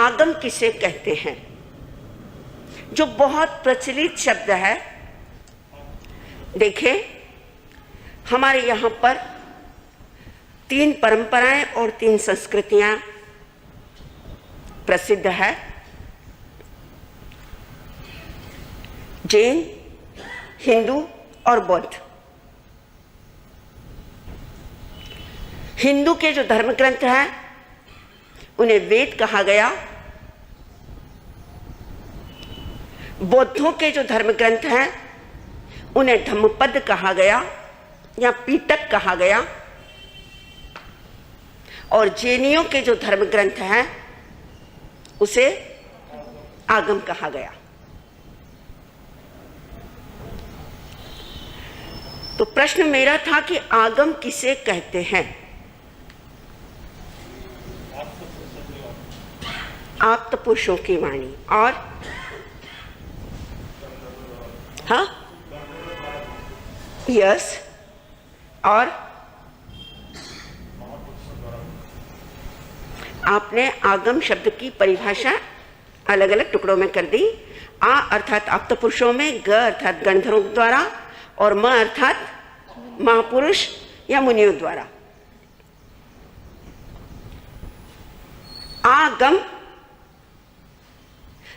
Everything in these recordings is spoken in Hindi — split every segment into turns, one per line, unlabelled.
आगम किसे कहते हैं, जो बहुत प्रचलित शब्द है। देखिए, हमारे यहाँ पर 3 परंपराएं और 3 संस्कृतियां प्रसिद्ध है। जैन, हिंदू और बौद्ध। हिंदू के जो धर्म ग्रंथ हैं उन्हें वेद कहा गया। बौद्धों के जो धर्म ग्रंथ हैं उन्हें धम्मपद कहा गया या पीटक कहा गया। और जैनियों के जो धर्म ग्रंथ हैं उसे आगम कहा गया। तो प्रश्न मेरा था कि आगम किसे कहते हैं। आप्त पुरुषों की वाणी। और हाँ, यस। और आपने आगम शब्द की परिभाषा अलग अलग टुकड़ों में कर दी। आ अर्थात आप्त पुरुषों में, ग अर्थात गणधरों द्वारा, और म अर्थात महापुरुष या मुनियों द्वारा। आगम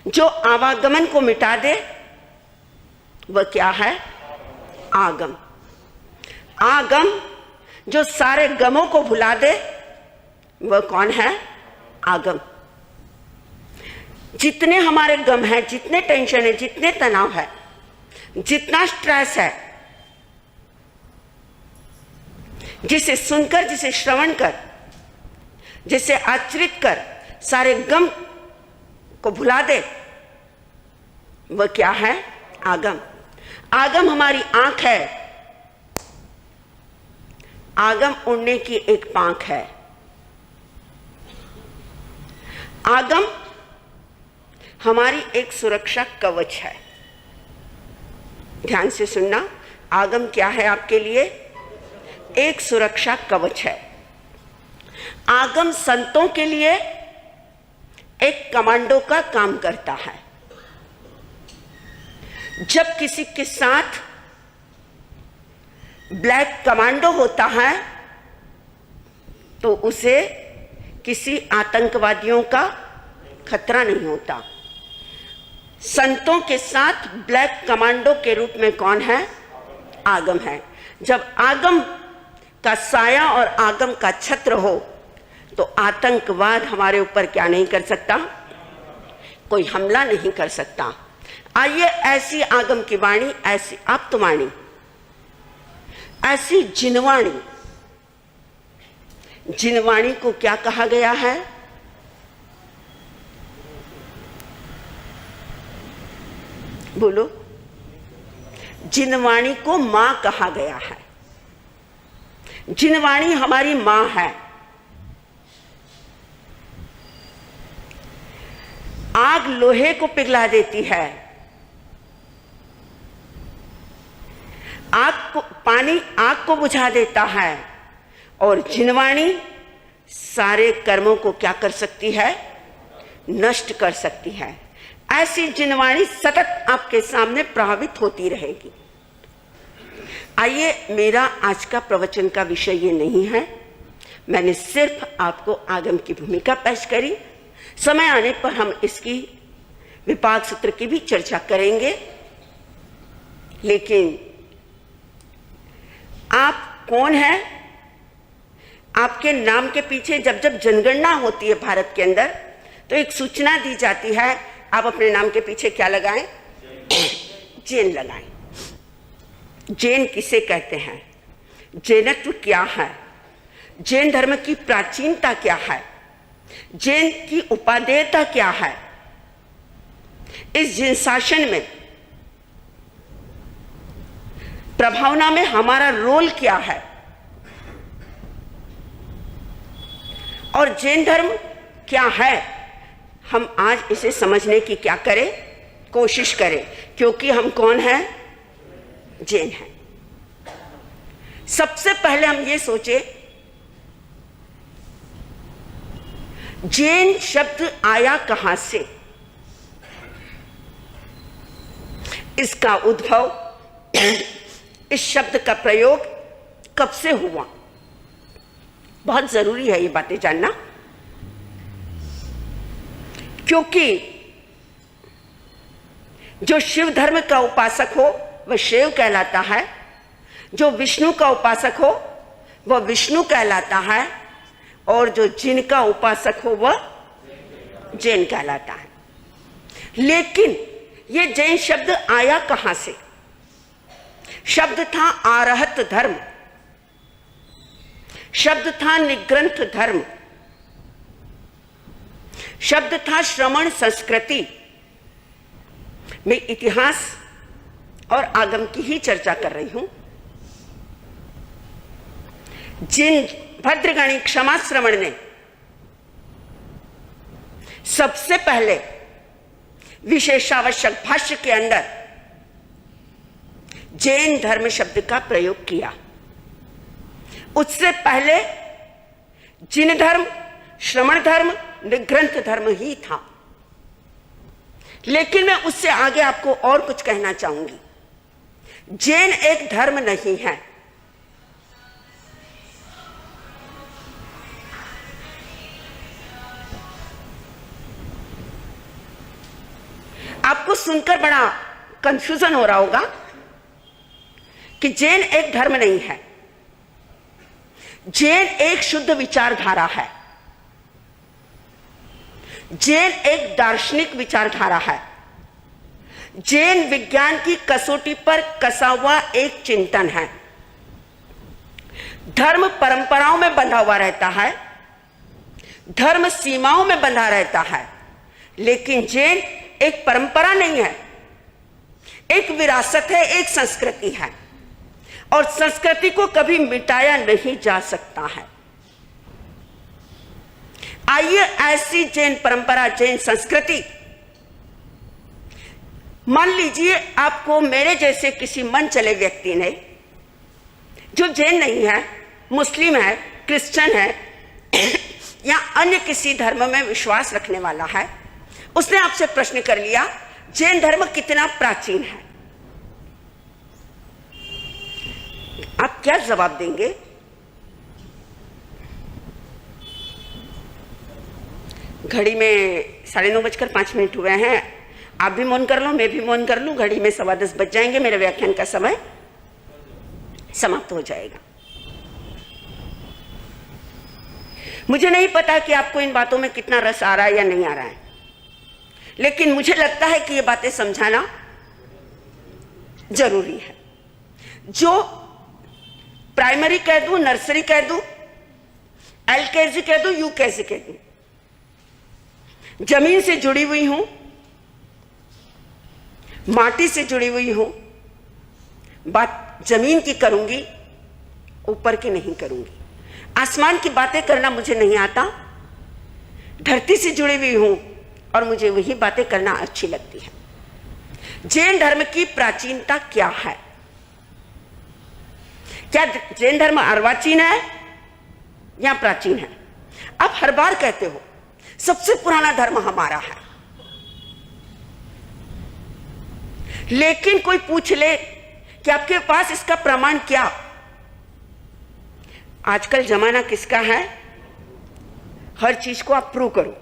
जो आवागमन को मिटा दे वह क्या है? आगम। आगम जो सारे गमों को भुला दे वह कौन है? आगम। जितने हमारे गम हैं, जितने टेंशन है, जितने तनाव है, जितना स्ट्रेस है, जिसे सुनकर, जिसे श्रवण कर, जिसे आचरित कर सारे गम को भुला दे वह क्या है? आगम। आगम हमारी आंख है। आगम उड़ने की एक पांख है। आगम हमारी एक सुरक्षा कवच है। ध्यान से सुनना, आगम क्या है आपके लिए? एक सुरक्षा कवच है। आगम संतों के लिए एक कमांडो का काम करता है। जब किसी के साथ ब्लैक कमांडो होता है तो उसे किसी आतंकवादियों का खतरा नहीं होता। संतों के साथ ब्लैक कमांडो के रूप में कौन है? आगम है। जब आगम का साया और आगम का छत्र हो तो आतंकवाद हमारे ऊपर क्या नहीं कर सकता? कोई हमला नहीं कर सकता। आइए, ऐसी आगम की वाणी, ऐसी आप्तवाणी, ऐसी जिनवाणी, जिनवाणी को क्या कहा गया है? बोलो। जिनवाणी को मां कहा गया है। जिनवाणी हमारी मां है। आग लोहे को पिघला देती है। आग को, पानी आग को बुझा देता है। और जिनवाणी सारे कर्मों को क्या कर सकती है? नष्ट कर सकती है। ऐसी जिनवाणी सतत आपके सामने प्रभावित होती रहेगी। आइए, मेरा आज का प्रवचन का विषय ये नहीं है। मैंने सिर्फ आपको आगम की भूमिका पेश करी। समय आने पर हम इसकी विपाक सूत्र की भी चर्चा करेंगे। लेकिन आप कौन हैं? आपके नाम के पीछे जब जब जनगणना होती है भारत के अंदर तो एक सूचना दी जाती है, आप अपने नाम के पीछे क्या लगाएं? जैन लगाएं। जैन किसे कहते हैं? जैनत्व क्या है? जैन धर्म की प्राचीनता क्या है? जैन की उपादेयता क्या है? इस जैन शासन में, प्रभावना में हमारा रोल क्या है? और जैन धर्म क्या है? हम आज इसे समझने की क्या करें? कोशिश करें, क्योंकि हम कौन हैं? जैन हैं। सबसे पहले हम ये सोचे, जैन शब्द आया कहां से, इसका उद्भव, इस शब्द का प्रयोग कब से हुआ, बहुत जरूरी है ये बातें जानना। क्योंकि जो शिव धर्म का उपासक हो वह शिव कहलाता है, जो विष्णु का उपासक हो वह विष्णु कहलाता है, और जो जिन का उपासक हो वह जैन कहलाता है। लेकिन ये जैन शब्द आया कहां से? शब्द था आरहत धर्म, शब्द था निग्रंथ धर्म, शब्द था श्रमण संस्कृति। मैं इतिहास और आगम की ही चर्चा कर रही हूं। जिन भद्रगणी क्षमा श्रवण ने सबसे पहले विशेषावश्यक भाष्य के अंदर जैन धर्म शब्द का प्रयोग किया, उससे पहले जिन धर्म, श्रमण धर्म, निग्रंथ धर्म ही था। लेकिन मैं उससे आगे आपको और कुछ कहना चाहूंगी। जैन एक धर्म नहीं है, आपको सुनकर बड़ा कंफ्यूजन हो रहा होगा कि जैन एक धर्म नहीं है। जैन एक शुद्ध विचारधारा है, जैन एक दार्शनिक विचारधारा है, जैन विज्ञान की कसौटी पर कसा हुआ एक चिंतन है। धर्म परंपराओं में बंधा हुआ रहता है, धर्म सीमाओं में बंधा रहता है, लेकिन जैन एक परंपरा नहीं है, एक विरासत है, एक संस्कृति है, और संस्कृति को कभी मिटाया नहीं जा सकता है। आइए ऐसी जैन परंपरा, जैन संस्कृति, मान लीजिए आपको मेरे जैसे किसी मन चले व्यक्ति ने, जो जैन नहीं है, मुस्लिम है, क्रिश्चियन है या अन्य किसी धर्म में विश्वास रखने वाला है, उसने आपसे प्रश्न कर लिया जैन धर्म कितना प्राचीन है, आप क्या जवाब देंगे? घड़ी में 9:05 हुए हैं। आप भी मौन कर लो, मैं भी मौन कर लूं, घड़ी में 10:15 बज जाएंगे, मेरे व्याख्यान का समय समाप्त हो जाएगा। मुझे नहीं पता कि आपको इन बातों में कितना रस आ रहा है या नहीं आ रहा है, लेकिन मुझे लगता है कि ये बातें समझाना जरूरी है। जो प्राइमरी कह दूं, नर्सरी कह दूं, LKG कह दूं, UKG कह दूं, जमीन से जुड़ी हुई हूं, माटी से जुड़ी हुई हूं, बात जमीन की करूंगी, ऊपर की नहीं करूंगी। आसमान की बातें करना मुझे नहीं आता, धरती से जुड़ी हुई हूं और मुझे वही बातें करना अच्छी लगती है। जैन धर्म की प्राचीनता क्या है? क्या जैन धर्म अर्वाचीन है या प्राचीन है? आप हर बार कहते हो सबसे पुराना धर्म हमारा है, लेकिन कोई पूछ ले कि आपके पास इसका प्रमाण क्या? आजकल जमाना किसका है? हर चीज को आप प्रूव करो।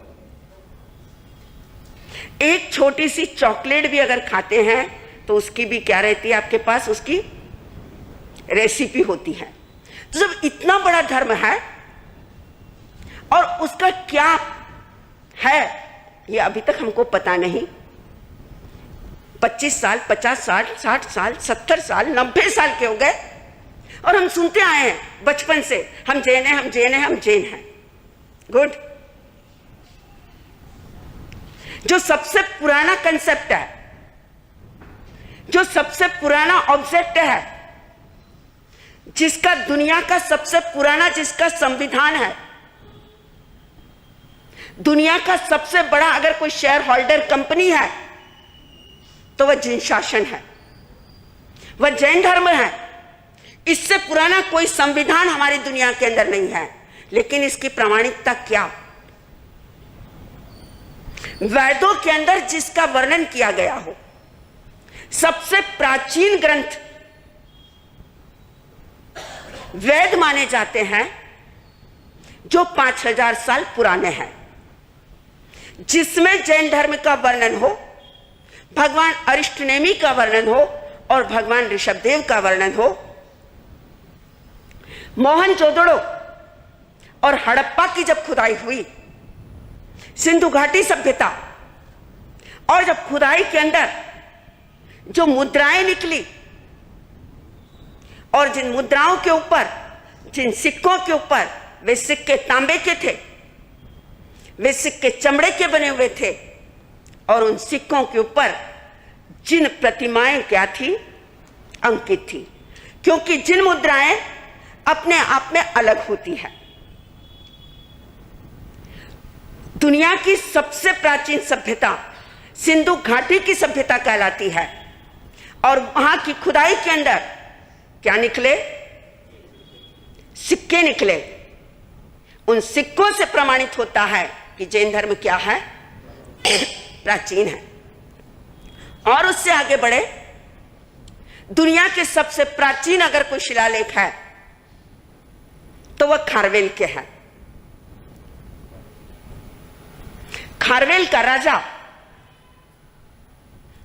एक छोटी सी चॉकलेट भी अगर खाते हैं तो उसकी भी क्या रहती है आपके पास? उसकी रेसिपी होती है। तो जब इतना बड़ा धर्म है और उसका क्या है ये अभी तक हमको पता नहीं। 25 साल, 50 साल, 60 साल, 70 साल, 90 साल के हो गए और हम सुनते आए हैं बचपन से, हम जैन हैं, हम जैन हैं, हम जैन हैं। गुड। जो सबसे पुराना कंसेप्ट है, जो सबसे पुराना ऑब्जेक्ट है, जिसका दुनिया का सबसे पुराना, जिसका संविधान है, दुनिया का सबसे बड़ा अगर कोई शेयर होल्डर कंपनी है तो वह जैन शासन है, वह जैन धर्म है। इससे पुराना कोई संविधान हमारी दुनिया के अंदर नहीं है। लेकिन इसकी प्रामाणिकता क्या? वेदों के अंदर जिसका वर्णन किया गया हो, सबसे प्राचीन ग्रंथ वेद माने जाते हैं, जो 5000 साल पुराने हैं, जिसमें जैन धर्म का वर्णन हो, भगवान अरिष्टनेमी का वर्णन हो और भगवान ऋषभदेव का वर्णन हो। मोहनजोदड़ो और हड़प्पा की जब खुदाई हुई, सिंधु घाटी सभ्यता, और जब खुदाई के अंदर जो मुद्राएं निकली और जिन मुद्राओं के ऊपर, जिन सिक्कों के ऊपर, वे सिक्के तांबे के थे, वे सिक्के चमड़े के बने हुए थे, और उन सिक्कों के ऊपर जिन प्रतिमाएं क्या थी, अंकित थी, क्योंकि जिन मुद्राएं अपने आप में अलग होती है। दुनिया की सबसे प्राचीन सभ्यता सिंधु घाटी की सभ्यता कहलाती है, और वहां की खुदाई के अंदर क्या निकले, सिक्के निकले। उन सिक्कों से प्रमाणित होता है कि जैन धर्म क्या है, प्राचीन है। और उससे आगे बढ़े, दुनिया के सबसे प्राचीन अगर कोई शिलालेख है तो वह खारवेल के है। खारवेल का राजा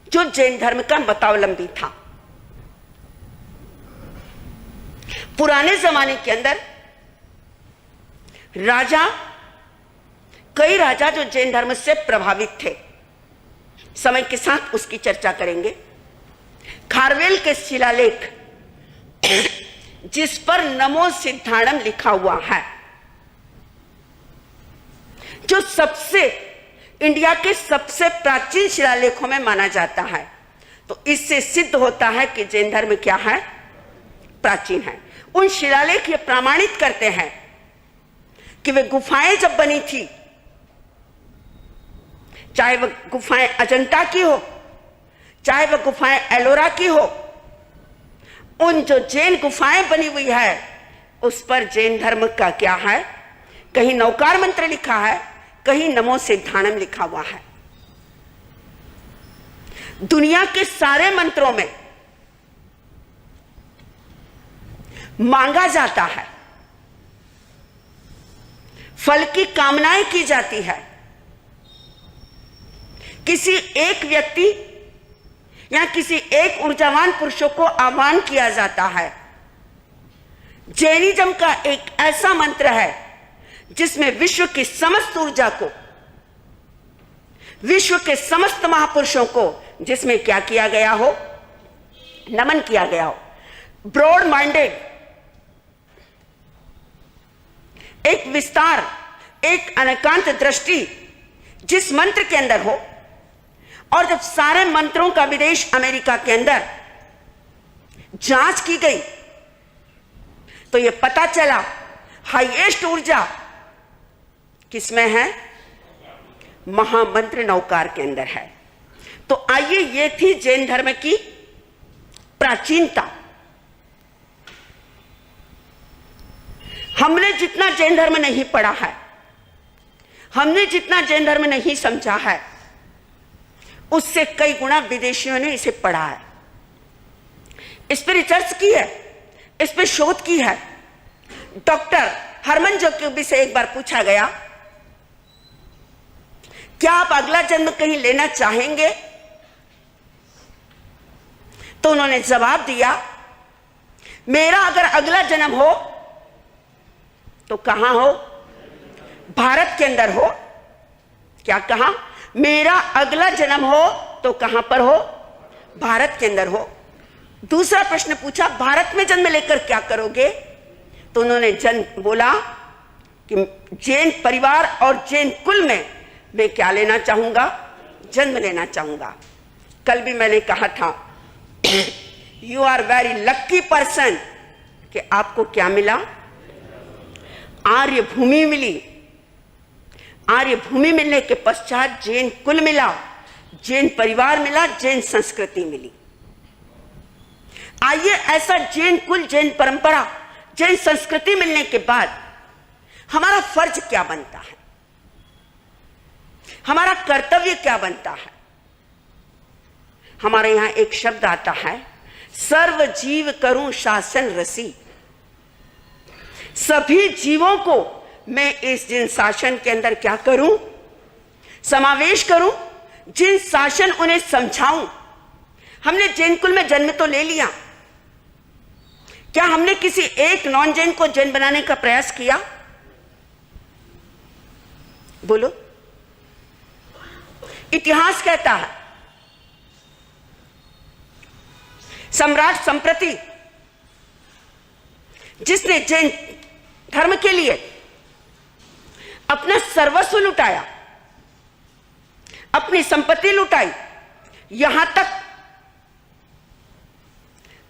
जो जैन धर्म का मतावलंबी था। पुराने जमाने के अंदर राजा, कई राजा जो जैन धर्म से प्रभावित थे, समय के साथ उसकी चर्चा करेंगे। खारवेल के शिलालेख जिस पर नमो सिद्धाणम लिखा हुआ है, जो सबसे इंडिया के सबसे प्राचीन शिलालेखों में माना जाता है, तो इससे सिद्ध होता है कि जैन धर्म क्या है, प्राचीन है। उन शिलालेख ये प्रमाणित करते हैं कि वे गुफाएं जब बनी थी, चाहे वह गुफाएं अजंता की हो, चाहे वह गुफाएं एलोरा की हो, उन जो जैन गुफाएं बनी हुई है उस पर जैन धर्म का क्या है, कहीं नौकार मंत्र लिखा है, कहीं नमो सिद्धाणम लिखा हुआ है। दुनिया के सारे मंत्रों में मांगा जाता है, फल की कामनाएं की जाती है। किसी एक व्यक्ति या किसी एक ऊर्जावान पुरुषों को आह्वान किया जाता है। जैनिज्म का एक ऐसा मंत्र है जिसमें विश्व की समस्त ऊर्जा को, विश्व के समस्त महापुरुषों को, जिसमें क्या किया गया हो, नमन किया गया हो। ब्रॉड माइंडेड, एक विस्तार, एक अनेकांत दृष्टि जिस मंत्र के अंदर हो। और जब सारे मंत्रों का विदेश अमेरिका के अंदर जांच की गई तो यह पता चला हाईएस्ट ऊर्जा किसमें है, महामंत्र नौकार के अंदर है। तो आइए, ये थी जैन धर्म की प्राचीनता। हमने जितना जैन धर्म नहीं पढ़ा है, हमने जितना जैन धर्म नहीं समझा है, उससे कई गुना विदेशियों ने इसे पढ़ा है, इस पर रिसर्च की है, इस पर शोध की है। डॉक्टर हरमन जकोबी से एक बार पूछा गया, क्या आप अगला जन्म कहीं लेना चाहेंगे? तो उन्होंने जवाब दिया, मेरा अगर अगला जन्म हो तो कहां हो? भारत के अंदर हो। क्या कहा? मेरा अगला जन्म हो तो कहां पर हो? भारत के अंदर हो। दूसरा प्रश्न पूछा, भारत में जन्म लेकर क्या करोगे? तो उन्होंने बोला कि जैन परिवार और जैन कुल में मैं क्या लेना चाहूंगा? जन्म लेना चाहूंगा। कल भी मैंने कहा था, you are very lucky person कि आपको क्या मिला? आर्य भूमि मिली। आर्य भूमि मिलने के पश्चात जैन कुल मिला, जैन परिवार मिला, जैन संस्कृति मिली। आइए, ऐसा जैन कुल, जैन परंपरा, जैन संस्कृति मिलने के बाद हमारा फर्ज क्या बनता है? हमारा कर्तव्य क्या बनता है? हमारे यहां एक शब्द आता है, सर्व जीव करूं शासन रसी। सभी जीवों को मैं इस जिन शासन के अंदर क्या करूं? समावेश करूं, जिन शासन उन्हें समझाऊं। हमने जैन कुल में जन्म तो ले लिया, क्या हमने किसी एक नॉन जैन को जैन बनाने का प्रयास किया? बोलो। इतिहास कहता है, सम्राट संप्रति जिसने जैन धर्म के लिए अपना सर्वस्व लुटाया, अपनी संपत्ति लुटाई, यहां तक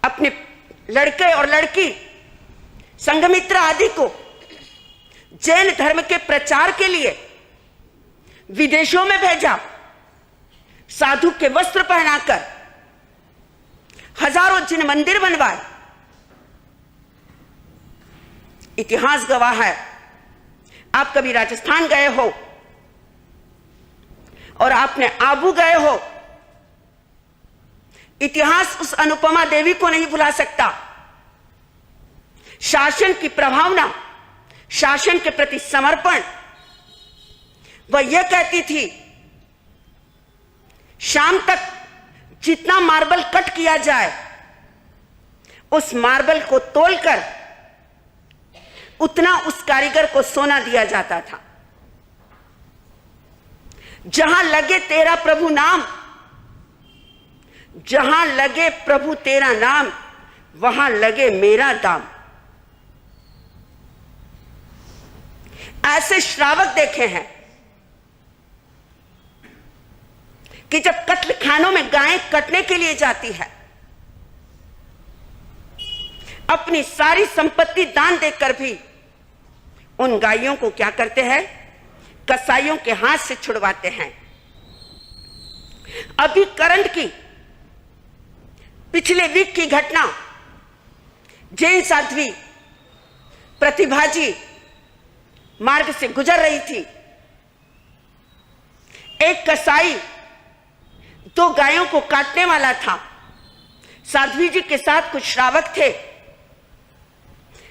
अपने लड़के और लड़की संघमित्र आदि को जैन धर्म के प्रचार के लिए विदेशों में भेजा, साधु के वस्त्र पहनाकर हजारों जिन मंदिर बनवाए। इतिहास गवाह है। आप कभी राजस्थान गए हो और आपने आबू गए हो, इतिहास उस अनुपमा देवी को नहीं भुला सकता। शासन की प्रभावना, शासन के प्रति समर्पण। वह यह कहती थी, शाम तक जितना मार्बल कट किया जाए, उस मार्बल को तोलकर उतना उस कारीगर को सोना दिया जाता था। जहां लगे तेरा प्रभु नाम, जहां लगे प्रभु तेरा नाम, वहां लगे मेरा दाम। ऐसे श्रावक देखे हैं कि जब कत्ल खानों में गायें कटने के लिए जाती है, अपनी सारी संपत्ति दान देकर भी उन गायों को क्या करते हैं? कसाईयों के हाथ से छुड़वाते हैं। अभी करंट की पिछले वीक की घटना, जैन साध्वी प्रतिभा जी मार्ग से गुजर रही थी। एक कसाई दो गायों को काटने वाला था। साध्वी जी के साथ कुछ श्रावक थे।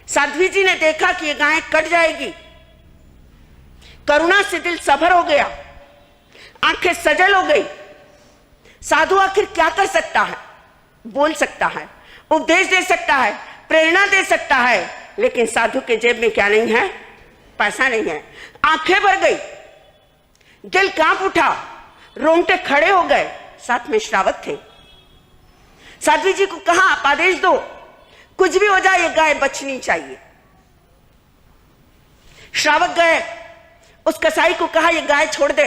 साध्वी जी ने देखा कि ये गाय कट जाएगी, करुणा से दिल सभर हो गया, आंखें सजल हो गई। साधु आखिर क्या कर सकता है? बोल सकता है, उपदेश दे सकता है, प्रेरणा दे सकता है, लेकिन साधु के जेब में क्या नहीं है? पैसा नहीं है। आंखें भर गई, दिल कांप उठा, रोंगटे खड़े हो गए। साथ में श्रावक थे। साध्वी जी को कहा, आप आदेश दो, कुछ भी हो जाए ये गाय बचनी चाहिए। श्रावक गए, उस कसाई को कहा ये गाय छोड़ दे।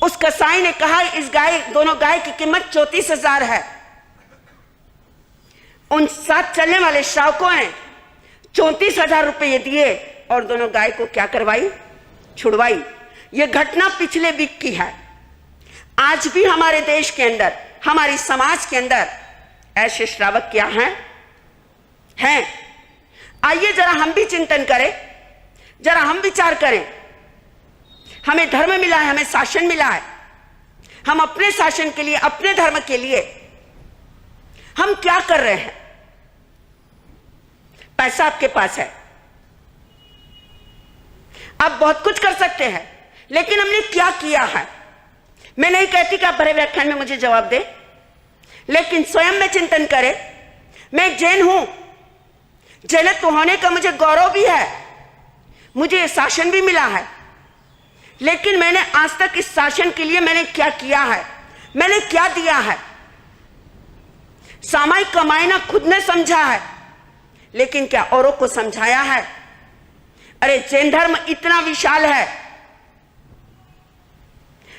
उस कसाई ने कहा इस गाय, दोनों गाय की कीमत 34,000 है। उन साथ चलने वाले श्रावकों ने 34,000 रुपये दिए और दोनों गाय को क्या करवाई? छुड़वाई। यह घटना पिछले वीक की है। आज भी हमारे देश के अंदर, हमारी समाज के अंदर ऐसे श्रावक क्या हैं? आइए जरा हम भी चिंतन करें, जरा हम विचार करें। हमें धर्म मिला है, हमें शासन मिला है। हम अपने शासन के लिए, अपने धर्म के लिए हम क्या कर रहे हैं? पैसा आपके पास है, आप बहुत कुछ कर सकते हैं, लेकिन हमने क्या किया है? मैं नहीं कहती कि आप भरे व्याख्यान में मुझे जवाब दें, लेकिन स्वयं में चिंतन करें। मैं जैन हूं, जैनत्व होने का मुझे गौरव भी है, मुझे शासन भी मिला है, लेकिन मैंने आज तक इस शासन के लिए मैंने क्या किया है? मैंने क्या दिया है? सामायिक का मायना खुद ने समझा है, लेकिन क्या औरों को समझाया है? अरे जैन धर्म इतना विशाल है,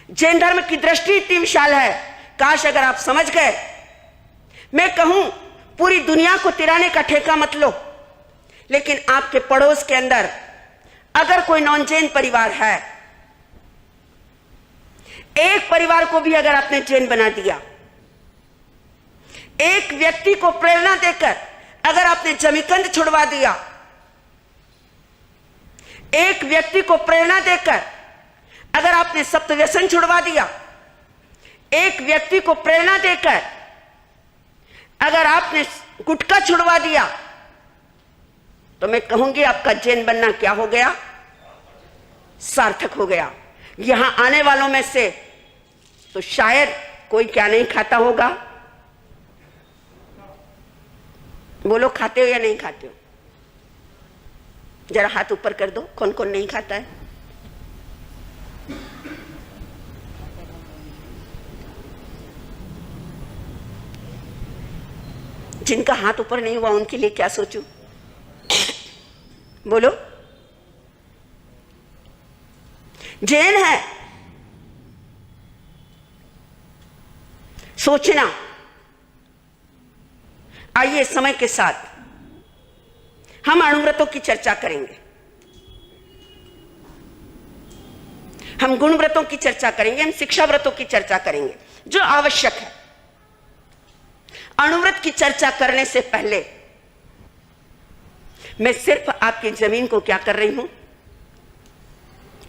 जैन धर्म की दृष्टि इतनी विशाल है, काश अगर आप समझ गए। मैं कहूं पूरी दुनिया को तिराने का ठेका मत लो, लेकिन आपके पड़ोस के अंदर अगर कोई नॉन जैन परिवार है, एक परिवार को भी अगर आपने जैन बना दिया, एक व्यक्ति को प्रेरणा देकर अगर आपने जमीकंद छुड़वा दिया, एक व्यक्ति को प्रेरणा देकर अगर आपने सप्त व्यसन छुड़वा दिया, एक व्यक्ति को प्रेरणा देकर अगर आपने गुटखा छुड़वा दिया, तो मैं कहूंगी आपका जैन बनना क्या हो गया? सार्थक हो गया। यहां आने वालों में से तो शायद कोई क्या नहीं खाता होगा? बोलो, खाते हो या नहीं खाते हो? जरा हाथ ऊपर कर दो, कौन कौन नहीं खाता है? जिनका हाथ ऊपर नहीं हुआ उनके लिए क्या सोचूं? बोलो। जैन है, सोचना। आइए समय के साथ हम अणुव्रतों की चर्चा करेंगे, हम गुण व्रतों की चर्चा करेंगे, हम शिक्षा व्रतों की चर्चा करेंगे जो आवश्यक है। अणुव्रत की चर्चा करने से पहले मैं सिर्फ आपकी जमीन को क्या कर रही हूं?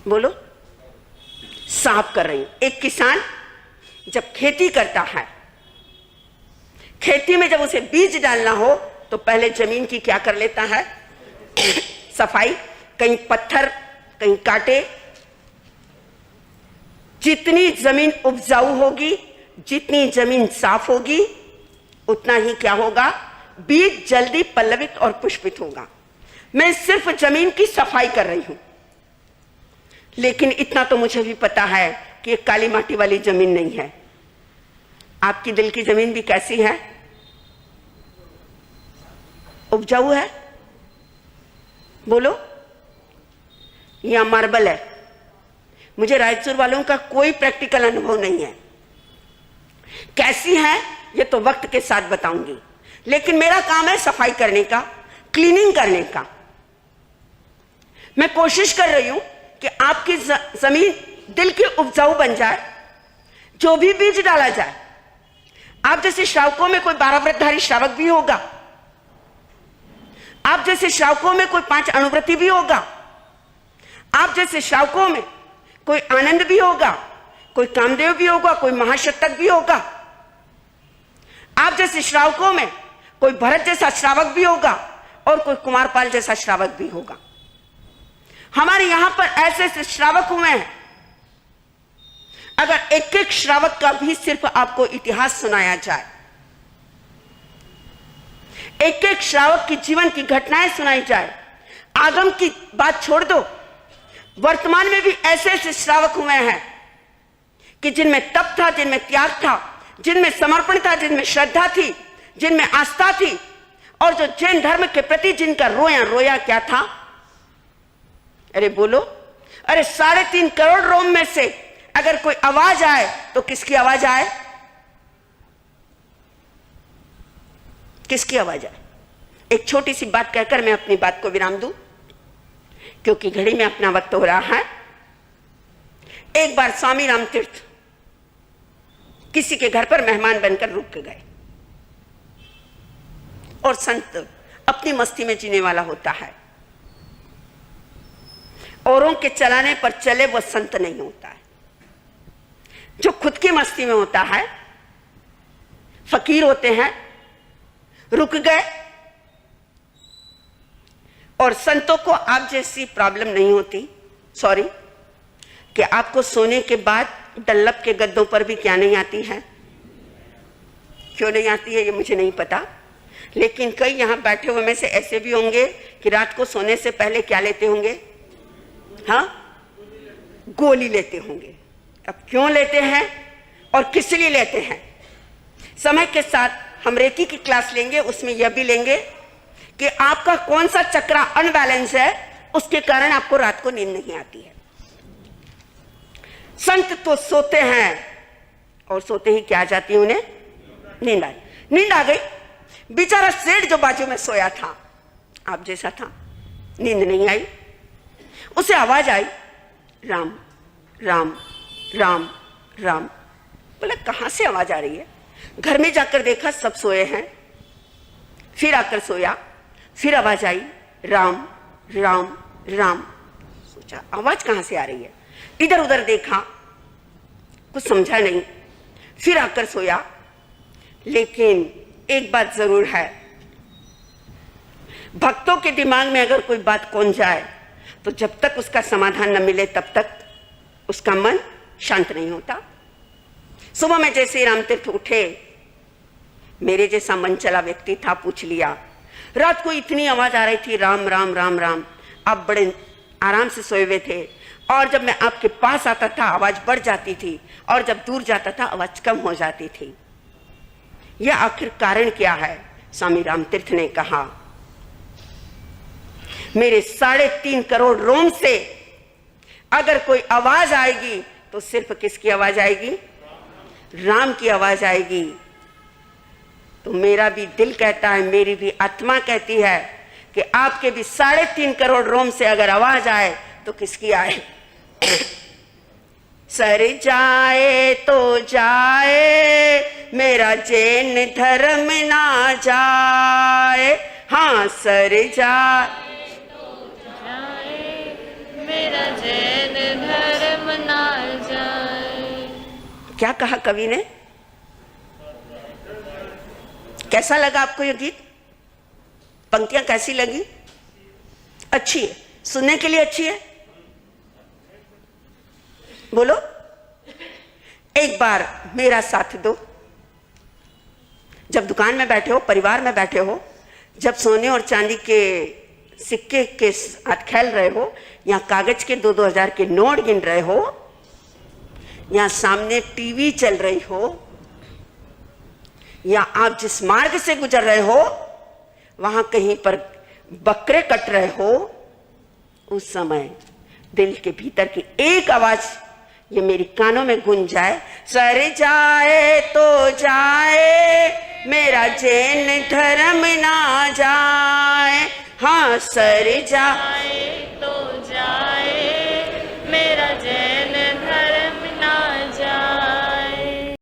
बोलो, साफ कर रही हूं। एक किसान जब खेती करता है, खेती में जब उसे बीज डालना हो तो पहले जमीन की क्या कर लेता है? सफाई। कहीं पत्थर, कहीं कांटे। जितनी जमीन उपजाऊ होगी, जितनी जमीन साफ होगी, उतना ही क्या होगा? बीज जल्दी पल्लवित और पुष्पित होगा। मैं सिर्फ जमीन की सफाई कर रही हूं, लेकिन इतना तो मुझे भी पता है कि एक काली माटी वाली जमीन नहीं है। आपकी दिल की जमीन भी कैसी है? उपजाऊ है? बोलो। या मार्बल है? मुझे रायचूर वालों का कोई प्रैक्टिकल अनुभव नहीं है, कैसी है ये तो वक्त के साथ बताऊंगी, लेकिन मेरा काम है सफाई करने का, क्लीनिंग करने का। मैं कोशिश कर रही हूं कि आपकी जमीन दिल की उपजाऊ बन जाए। जो भी बीज डाला जाए, आप जैसे श्रावकों में कोई 12 व्रतधारी श्रावक भी होगा, आप जैसे श्रावकों में कोई 5 अणुव्रती भी होगा, आप जैसे श्रावकों में कोई आनंद भी होगा, कोई कामदेव भी होगा, कोई महाशतक भी होगा, आप जैसे श्रावकों में कोई भरत जैसा श्रावक भी होगा और कोई कुमारपाल जैसा श्रावक भी होगा। हमारे यहां पर ऐसे ऐसे श्रावक हुए हैं, अगर एक एक श्रावक का भी सिर्फ आपको इतिहास सुनाया जाए, एक एक श्रावक की जीवन की घटनाएं सुनाई जाए, आगम की बात छोड़ दो, वर्तमान में भी ऐसे ऐसे श्रावक हुए हैं कि जिनमें तप था, जिनमें त्याग था, जिनमें समर्पण था, जिनमें श्रद्धा थी, जिनमें आस्था थी, और जो जैन धर्म के प्रति जिनका रोया रोया क्या था? अरे बोलो। अरे 3.5 करोड़ रोम में से अगर कोई आवाज आए तो किसकी आवाज आए? किसकी आवाज आए? एक छोटी सी बात कहकर मैं अपनी बात को विराम दूं, क्योंकि घड़ी में अपना वक्त हो रहा है। एक बार स्वामी रामतीर्थ किसी के घर पर मेहमान बनकर रुक गए, और संत अपनी मस्ती में जीने वाला होता है, औरों के चलाने पर चले वो संत नहीं होता है। जो खुद की मस्ती में होता है, फकीर होते हैं, रुक गए। और संतों को आप जैसी प्रॉब्लम नहीं होती, सॉरी, कि आपको सोने के बाद डल्लप के गद्दों पर भी क्या नहीं आती है? क्यों नहीं आती है ये मुझे नहीं पता, लेकिन कई यहां बैठे हुए में से ऐसे भी होंगे कि रात को सोने से पहले क्या लेते होंगे? हाँ, गोली लेते होंगे। अब क्यों लेते हैं और किस लिए लेते हैं? समय के साथ हम रेकी की क्लास लेंगे, उसमें यह भी लेंगे कि आपका कौन सा चक्रा अनबैलेंस है, उसके कारण आपको रात को नींद नहीं आती है। संत तो सोते हैं और सोते ही क्या आ जाती है उन्हें? नींद आई। नींद आ गई। बेचारा सेठ जो बाजू में सोया था, आप जैसा था, नींद नहीं आई। उसे आवाज आई, राम राम राम राम। बोला कहां से आवाज आ रही है? घर में जाकर देखा सब सोए हैं, फिर आकर सोया, फिर आवाज आई, राम राम राम। सोचा आवाज कहां से आ रही है, इधर उधर देखा, कुछ समझा नहीं, फिर आकर सोया। लेकिन एक बात जरूर है, भक्तों के दिमाग में अगर कोई बात कौन जाए तो जब तक उसका समाधान न मिले तब तक उसका मन शांत नहीं होता। सुबह में जैसे रामतीर्थ उठे, मेरे जैसा मन चला व्यक्ति था, पूछ लिया। रात को इतनी आवाज आ रही थी, राम राम राम राम। आप बड़े आराम से सोए हुए थे, और जब मैं आपके पास आता था आवाज बढ़ जाती थी, और जब दूर जाता था आवाज कम हो जाती थी। यह आखिर कारण क्या है? स्वामी रामतीर्थ ने कहा, मेरे 3.5 करोड़ रोम से अगर कोई आवाज आएगी तो सिर्फ किसकी आवाज आएगी? राम की आवाज आएगी। तो मेरा भी दिल कहता है, मेरी भी आत्मा कहती है कि आपके भी 3.5 करोड़ रोम से अगर आवाज आए तो किसकी आए? सर जाए तो जाए, मेरा जैन धर्म ना जाए। हाँ, सर जाए
मेरा जैन धर्म ना जाए।
क्या कहा कवि ने? कैसा लगा आपको यह गीत? पंक्तियां कैसी लगी? अच्छी है, सुनने के लिए अच्छी है। बोलो, एक बार मेरा साथ दो। जब दुकान में बैठे हो, परिवार में बैठे हो, जब सोने और चांदी के सिक्के के साथ खेल रहे हो, या कागज के 2-2 हजार के नोट गिन रहे हो, या सामने टीवी चल रही हो, या आप जिस मार्ग से गुजर रहे हो वहां कहीं पर बकरे कट रहे हो, उस समय दिल के भीतर की एक आवाज ये मेरी कानों में गूंज जाए, सर जाए तो जाए, मेरा जैन धर्म ना जाए। हाँ, सर जाए